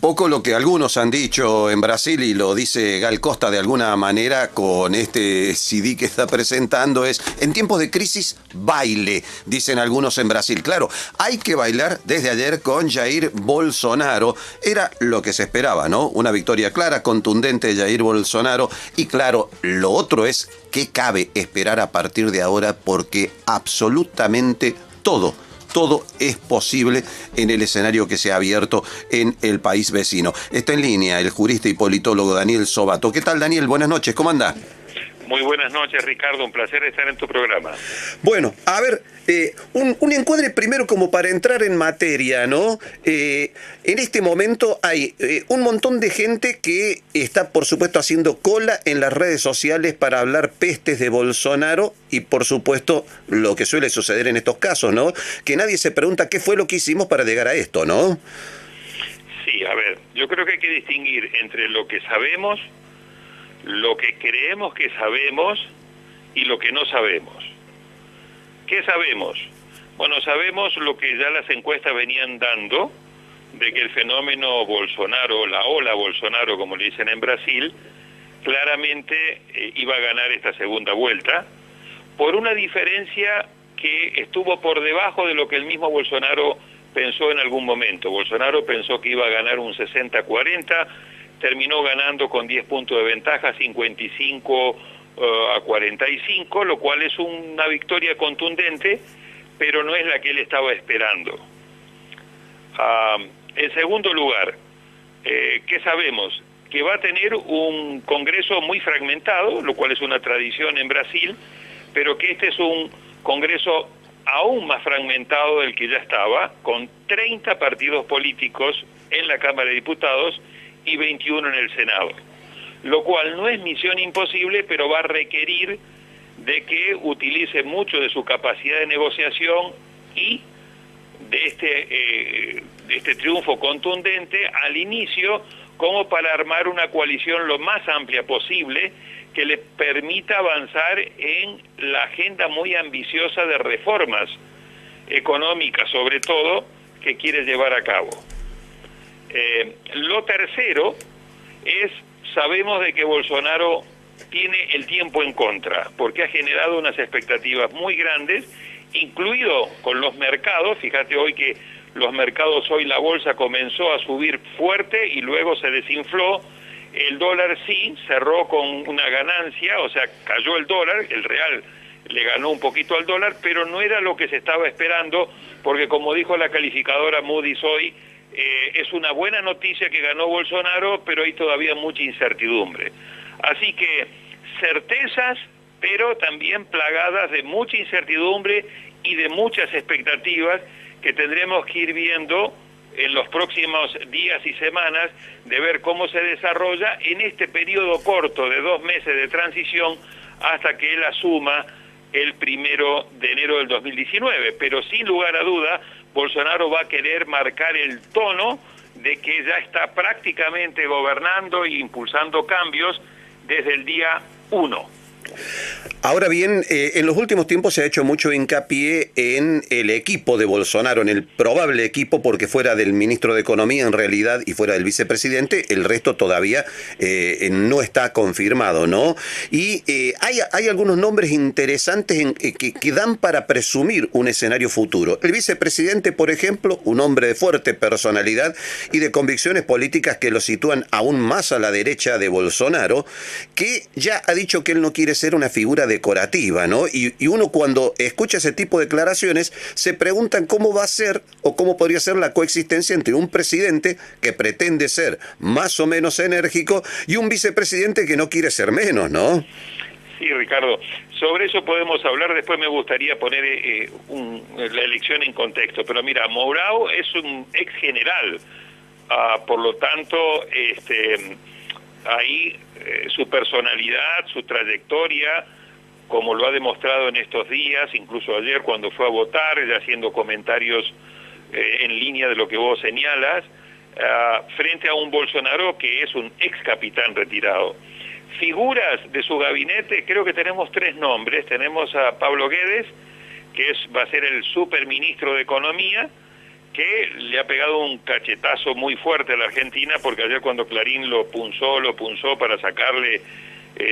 poco lo que algunos han dicho en Brasil, y lo dice Gal Costa de alguna manera con este CD que está presentando, es: en tiempos de crisis, baile, dicen algunos en Brasil. Claro, hay que bailar desde ayer con Jair Bolsonaro. Era lo que se esperaba, ¿no? Una victoria clara, contundente de Jair Bolsonaro. Y claro, lo otro es qué cabe esperar a partir de ahora, porque absolutamente todo es posible en el escenario que se ha abierto en el país vecino. Está en línea el jurista y politólogo Daniel Sobato. ¿Qué tal, Daniel? Buenas noches, ¿cómo anda? Muy buenas noches, Ricardo, un placer estar en tu programa. Bueno, a ver, un encuadre primero como para entrar en materia, ¿no? En este momento hay un montón de gente que está, por supuesto, haciendo cola en las redes sociales para hablar pestes de Bolsonaro y, por supuesto, lo que suele suceder en estos casos, ¿no? Que nadie se pregunta qué fue lo que hicimos para llegar a esto, ¿no? Sí, a ver, yo creo que hay que distinguir entre lo que sabemos, lo que creemos que sabemos y lo que no sabemos. ¿Qué sabemos? Bueno, sabemos lo que ya las encuestas venían dando, de que el fenómeno Bolsonaro, la ola Bolsonaro, como le dicen en Brasil, claramente iba a ganar esta segunda vuelta, por una diferencia que estuvo por debajo de lo que el mismo Bolsonaro pensó en algún momento. Bolsonaro pensó que iba a ganar un 60-40, terminó ganando con 10 puntos de ventaja, 55 a 45, lo cual es una victoria contundente, pero no es la que él estaba esperando. En segundo lugar, ¿qué sabemos? Que va a tener un Congreso muy fragmentado, lo cual es una tradición en Brasil, pero que este es un Congreso aún más fragmentado del que ya estaba, con 30 partidos políticos en la Cámara de Diputados y 21 en el Senado, lo cual no es misión imposible, pero va a requerir de que utilice mucho de su capacidad de negociación y de este triunfo contundente al inicio, como para armar una coalición lo más amplia posible que le permita avanzar en la agenda muy ambiciosa de reformas económicas, sobre todo, que quiere llevar a cabo. Lo tercero es, sabemos de que Bolsonaro tiene el tiempo en contra, porque ha generado unas expectativas muy grandes, incluido con los mercados. Fíjate hoy que los mercados, hoy la bolsa comenzó a subir fuerte y luego se desinfló. El dólar sí cerró con una ganancia, o sea, cayó el dólar, el real le ganó un poquito al dólar, pero no era lo que se estaba esperando, porque como dijo la calificadora Moody's hoy, es una buena noticia que ganó Bolsonaro, pero hay todavía mucha incertidumbre. Así que certezas, pero también plagadas de mucha incertidumbre y de muchas expectativas que tendremos que ir viendo en los próximos días y semanas, de ver cómo se desarrolla en este periodo corto de 2 meses de transición hasta que él asuma el 1 de enero del 2019. Pero sin lugar a duda, Bolsonaro va a querer marcar el tono de que ya está prácticamente gobernando e impulsando cambios desde el día 1. Ahora bien, en los últimos tiempos se ha hecho mucho hincapié en el equipo de Bolsonaro, en el probable equipo, porque fuera del ministro de Economía en realidad y fuera del vicepresidente, el resto todavía no está confirmado, ¿no? Y hay algunos nombres interesantes que dan para presumir un escenario futuro. El vicepresidente, por ejemplo, un hombre de fuerte personalidad y de convicciones políticas que lo sitúan aún más a la derecha de Bolsonaro, que ya ha dicho que él no quiere ser una figura decorativa, ¿no? Y uno, cuando escucha ese tipo de declaraciones, se preguntan cómo va a ser o cómo podría ser la coexistencia entre un presidente que pretende ser más o menos enérgico y un vicepresidente que no quiere ser menos, ¿no? Sí, Ricardo, sobre eso podemos hablar. Después me gustaría poner la elección en contexto, pero mira, Mourão es un ex general, por lo tanto, ahí su personalidad, su trayectoria, como lo ha demostrado en estos días, incluso ayer cuando fue a votar, ya haciendo comentarios en línea de lo que vos señalas, frente a un Bolsonaro que es un ex capitán retirado. Figuras de su gabinete, creo que tenemos 3 nombres. Tenemos a Pablo Guedes, que va a ser el superministro de Economía, que le ha pegado un cachetazo muy fuerte a la Argentina, porque ayer cuando Clarín lo punzó para sacarle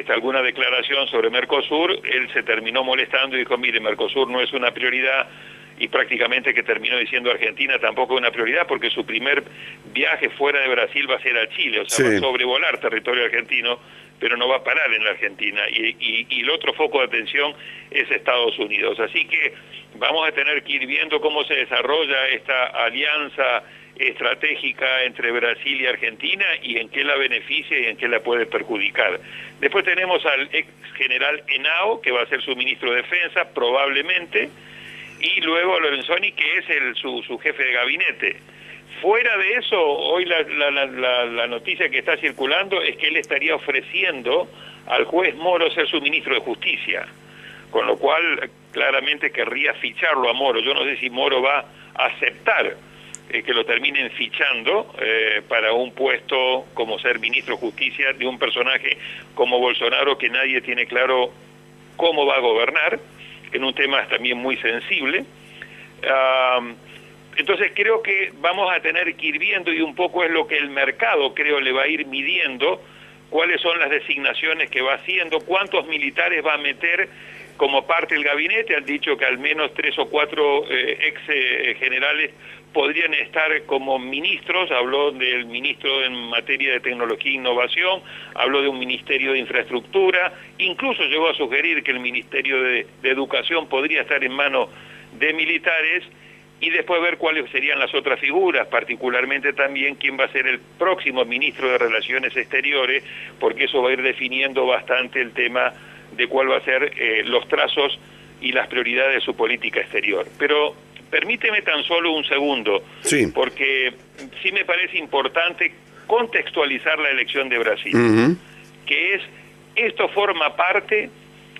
alguna declaración sobre Mercosur, él se terminó molestando y dijo, mire, Mercosur no es una prioridad, y prácticamente que terminó diciendo Argentina tampoco es una prioridad, porque su primer viaje fuera de Brasil va a ser a Chile, o sea, va a sobrevolar territorio argentino, pero no va a parar en la Argentina, y el otro foco de atención es Estados Unidos. Así que vamos a tener que ir viendo cómo se desarrolla esta alianza estratégica entre Brasil y Argentina, y en qué la beneficia y en qué la puede perjudicar. Después tenemos al ex general Henao, que va a ser su ministro de Defensa, probablemente, y luego a Lorenzoni, que es su jefe de gabinete. Fuera de eso, hoy la noticia que está circulando es que él estaría ofreciendo al juez Moro ser su ministro de Justicia, con lo cual claramente querría ficharlo a Moro. Yo no sé si Moro va a aceptar que lo terminen fichando para un puesto como ser ministro de Justicia de un personaje como Bolsonaro, que nadie tiene claro cómo va a gobernar, en un tema también muy sensible. Entonces creo que vamos a tener que ir viendo, y un poco es lo que el mercado creo le va a ir midiendo, cuáles son las designaciones que va haciendo, cuántos militares va a meter como parte del gabinete. Han dicho que al menos 3 o 4 ex generales podrían estar como ministros. Habló del ministro en materia de tecnología e innovación, habló de un ministerio de infraestructura, incluso llegó a sugerir que el ministerio de educación podría estar en manos de militares, y después ver cuáles serían las otras figuras, particularmente también quién va a ser el próximo ministro de Relaciones Exteriores, porque eso va a ir definiendo bastante el tema de cuál va a ser los trazos y las prioridades de su política exterior. Pero permíteme tan solo un segundo, porque sí me parece importante contextualizar la elección de Brasil, que esto forma parte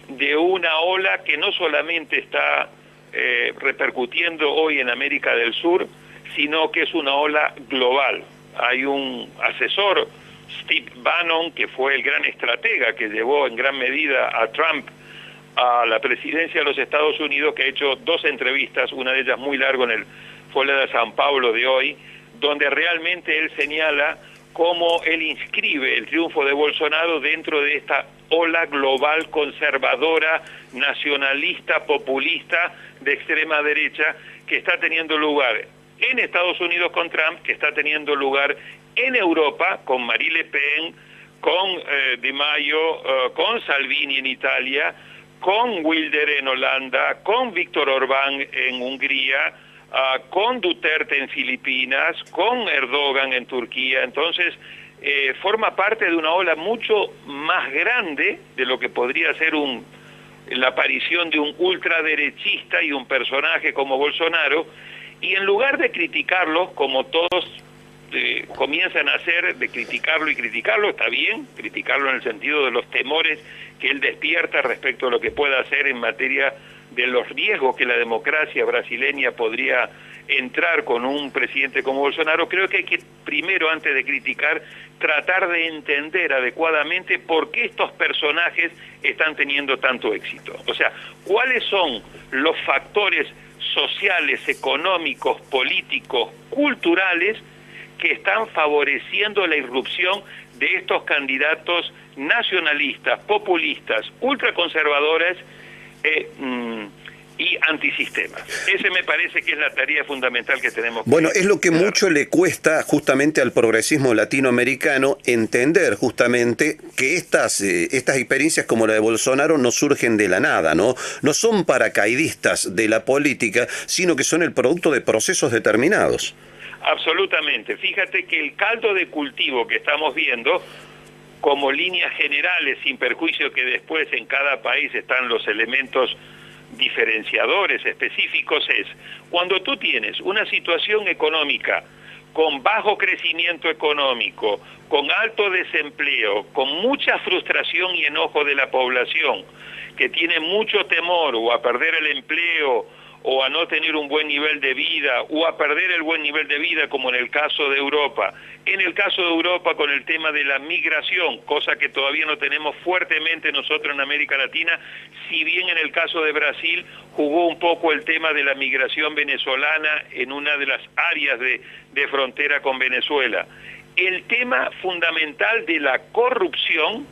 de una ola que no solamente está repercutiendo hoy en América del Sur, sino que es una ola global. Hay un asesor, Steve Bannon, que fue el gran estratega que llevó en gran medida a Trump a la presidencia de los Estados Unidos, que ha hecho 2 entrevistas, una de ellas muy larga en el Folha de San Pablo de hoy, donde realmente él señala cómo él inscribe el triunfo de Bolsonaro dentro de esta ola global conservadora, nacionalista, populista, de extrema derecha, que está teniendo lugar en Estados Unidos con Trump, que está teniendo lugar en Europa con Marine Le Pen, con Di Maio, con Salvini en Italia, con Wilder en Holanda, con Víctor Orbán en Hungría, con Duterte en Filipinas, con Erdogan en Turquía. Entonces, forma parte de una ola mucho más grande de lo que podría ser la aparición de un ultraderechista y un personaje como Bolsonaro, y en lugar de criticarlo, como todos comienzan a hacer, de criticarlo, está bien, criticarlo en el sentido de los temores que él despierta respecto a lo que pueda hacer en materia de los riesgos que la democracia brasileña podría entrar con un presidente como Bolsonaro. Creo que hay que primero, antes de criticar, tratar de entender adecuadamente por qué estos personajes están teniendo tanto éxito. O sea, cuáles son los factores sociales, económicos, políticos, culturales que están favoreciendo la irrupción de estos candidatos nacionalistas, populistas, ultraconservadores y antisistemas. Ese me parece que es la tarea fundamental que tenemos. Bueno, es lo que mucho le cuesta justamente al progresismo latinoamericano entender justamente que estas experiencias como la de Bolsonaro no surgen de la nada, ¿no? No son paracaidistas de la política, sino que son el producto de procesos determinados. Absolutamente. Fíjate que el caldo de cultivo que estamos viendo, como líneas generales, sin perjuicio que después en cada país están los elementos diferenciadores específicos, es cuando tú tienes una situación económica con bajo crecimiento económico, con alto desempleo, con mucha frustración y enojo de la población, que tiene mucho temor o a perder el empleo o a no tener un buen nivel de vida o a perder el buen nivel de vida, como en el caso de Europa. En el caso de Europa con el tema de la migración, cosa que todavía no tenemos fuertemente nosotros en América Latina, si bien en el caso de Brasil jugó un poco el tema de la migración venezolana en una de las áreas de frontera con Venezuela. El tema fundamental de la corrupción,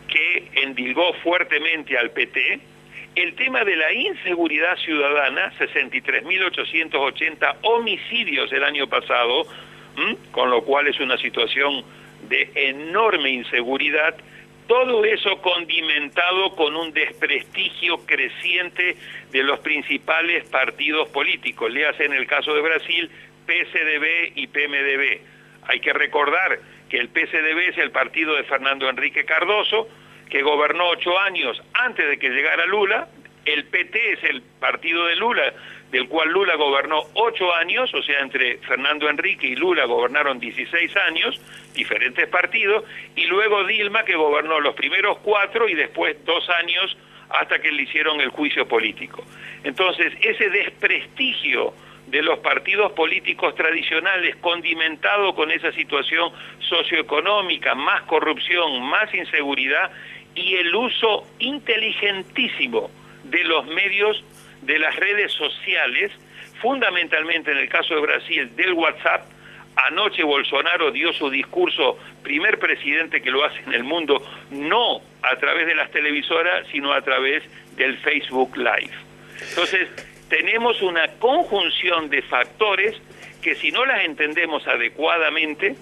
que endilgó fuertemente al PT, el tema de la inseguridad ciudadana, 63.880 homicidios el año pasado, con lo cual es una situación de enorme inseguridad, todo eso condimentado con un desprestigio creciente de los principales partidos políticos, léase en el caso de Brasil, PSDB y PMDB. Hay que recordar que el PSDB es el partido de Fernando Henrique Cardoso, que gobernó 8 años antes de que llegara Lula. El PT es el partido de Lula, del cual Lula gobernó 8 años, o sea, entre Fernando Henrique y Lula gobernaron 16 años, diferentes partidos, y luego Dilma, que gobernó los primeros 4 y después 2 años hasta que le hicieron el juicio político. Entonces, ese desprestigio de los partidos políticos tradicionales, condimentado con esa situación socioeconómica, más corrupción, más inseguridad, y el uso inteligentísimo de los medios, de las redes sociales, fundamentalmente en el caso de Brasil, del WhatsApp. Anoche Bolsonaro dio su discurso, primer presidente que lo hace en el mundo, no a través de las televisoras, sino a través del Facebook Live. Entonces, tenemos una conjunción de factores que si no las entendemos adecuadamente,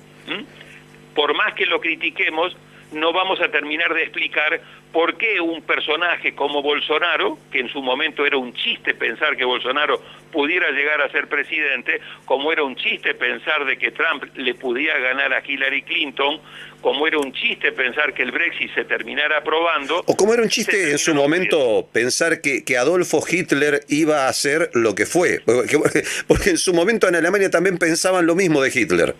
por más que lo critiquemos, no vamos a terminar de explicar por qué un personaje como Bolsonaro, que en su momento era un chiste pensar que Bolsonaro pudiera llegar a ser presidente, como era un chiste pensar de que Trump le pudiera ganar a Hillary Clinton, como era un chiste pensar que el Brexit se terminara aprobando. O como era un chiste en su momento pensar que Adolfo Hitler iba a ser lo que fue, porque en su momento en Alemania también pensaban lo mismo de Hitler.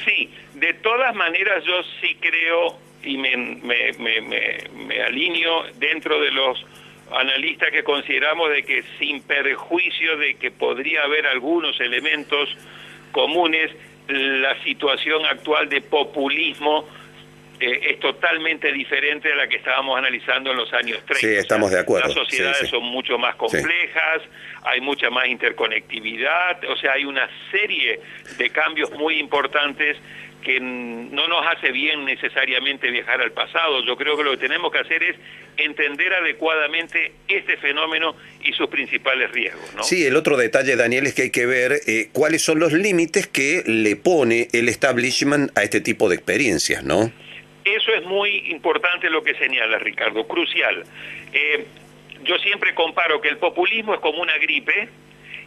Sí, de todas maneras yo sí creo y me alineo dentro de los analistas que consideramos de que sin perjuicio de que podría haber algunos elementos comunes, la situación actual de populismo es totalmente diferente a la que estábamos analizando en los años 30. Sí, estamos de acuerdo. Las sociedades son mucho más complejas, hay mucha más interconectividad, o sea, hay una serie de cambios muy importantes que no nos hace bien necesariamente viajar al pasado. Yo creo que lo que tenemos que hacer es entender adecuadamente este fenómeno y sus principales riesgos, ¿no? Sí, el otro detalle, Daniel, es que hay que ver cuáles son los límites que le pone el establishment a este tipo de experiencias, ¿no? Eso es muy importante lo que señala Ricardo, crucial. Yo siempre comparo que el populismo es como una gripe,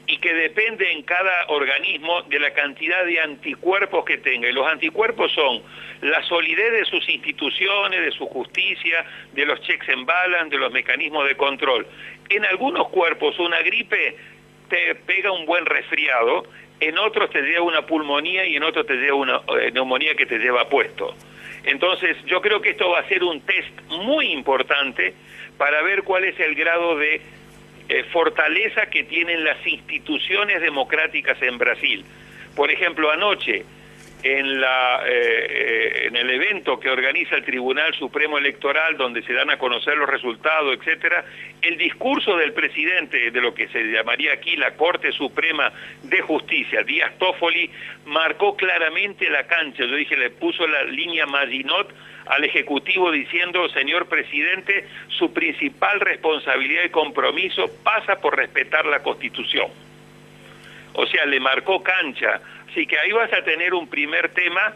y que depende en cada organismo de la cantidad de anticuerpos que tenga. Y los anticuerpos son la solidez de sus instituciones, de su justicia, de los checks and balance, de los mecanismos de control. En algunos cuerpos una gripe te pega un buen resfriado, en otros te lleva una pulmonía y en otros te lleva una neumonía que te lleva puesto. Entonces yo creo que esto va a ser un test muy importante para ver cuál es el grado de fortaleza que tienen las instituciones democráticas en Brasil. Por ejemplo, anoche, en el evento que organiza el Tribunal Supremo Electoral, donde se dan a conocer los resultados, etcétera, el discurso del presidente de lo que se llamaría aquí la Corte Suprema de Justicia, Díaz Toffoli, marcó claramente la cancha. Yo dije, le puso la línea Maginot al Ejecutivo diciendo: señor presidente, su principal responsabilidad y compromiso pasa por respetar la Constitución. O sea, le marcó cancha. Así que ahí vas a tener un primer tema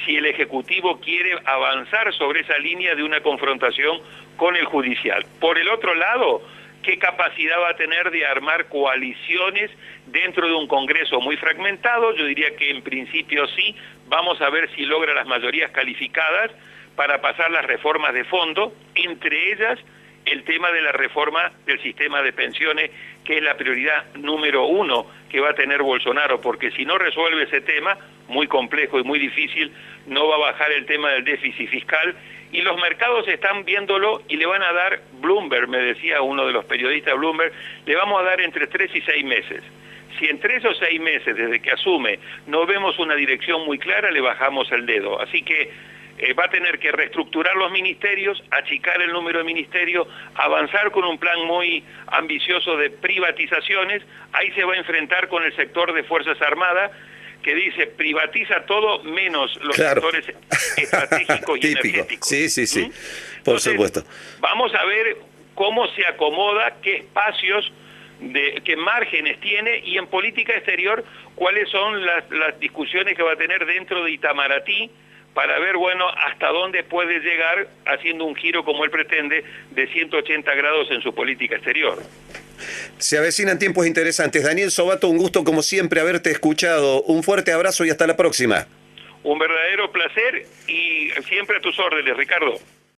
si el Ejecutivo quiere avanzar sobre esa línea de una confrontación con el Judicial. Por el otro lado, ¿qué capacidad va a tener de armar coaliciones dentro de un Congreso muy fragmentado? Yo diría que en principio sí. Vamos a ver si logra las mayorías calificadas para pasar las reformas de fondo, entre ellas el tema de la reforma del sistema de pensiones, que es la prioridad número 1 que va a tener Bolsonaro, porque si no resuelve ese tema, muy complejo y muy difícil, no va a bajar el tema del déficit fiscal y los mercados están viéndolo y le van a dar, Bloomberg, me decía uno de los periodistas de Bloomberg, le vamos a dar entre 3 y 6 meses. Si en 3 o 6 meses desde que asume no vemos una dirección muy clara, le bajamos el dedo. Así que va a tener que reestructurar los ministerios, achicar el número de ministerios, avanzar con un plan muy ambicioso de privatizaciones. Ahí se va a enfrentar con el sector de Fuerzas Armadas, que dice privatiza todo menos los sectores estratégicos y energéticos. Sí, por supuesto. Vamos a ver cómo se acomoda, qué espacios, qué márgenes tiene, y en política exterior cuáles son las discusiones que va a tener dentro de Itamaraty, para ver, bueno, hasta dónde puede llegar haciendo un giro como él pretende de 180 grados en su política exterior. Se avecinan tiempos interesantes. Daniel Sobato, un gusto como siempre haberte escuchado. Un fuerte abrazo y hasta la próxima. Un verdadero placer y siempre a tus órdenes, Ricardo.